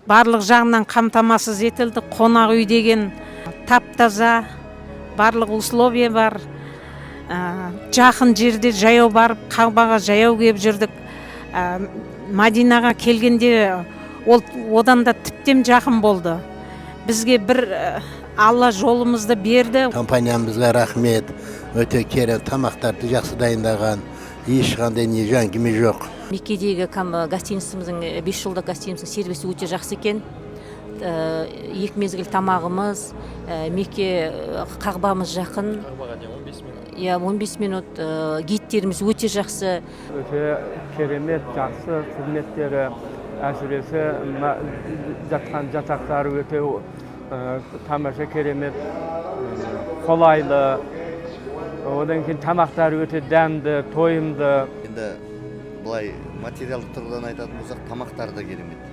барлық жағынан қамтамасыз етілді. Қонақ үй деген таптаза, барлық условия бар. Жақын жерде жаяу барып, Қағбаға жаяу келіп жүрдік. Мадинаға келгенде одан да тіптен жақын болды. Бізге бір Алла жолымызды берді. Компаниямызға рахмет. Өте керемет тамақтарды жақсы дайындаған. Ешқандай жан-кеме жоқ. Меккедегі гостиницамыздың 5 жылдық гостиницамыздың сервисі өте жақсы екен. 2 мезгіл тамағымыз, Мекке Қағбамыз жақын. Қағбаға дейін 15 минут. 15 минут. Гидтеріміз өте жақсы. Өте керемет, жақсы қызметтері, әсіресе жатқан жатақтары өте тамаша, керемет, қолайлы. Одан кейін тамақтары өте дәмді, тойымды. Енді былай материалдық тұрғыдан айтатын болсақ, тамақтары да керемет.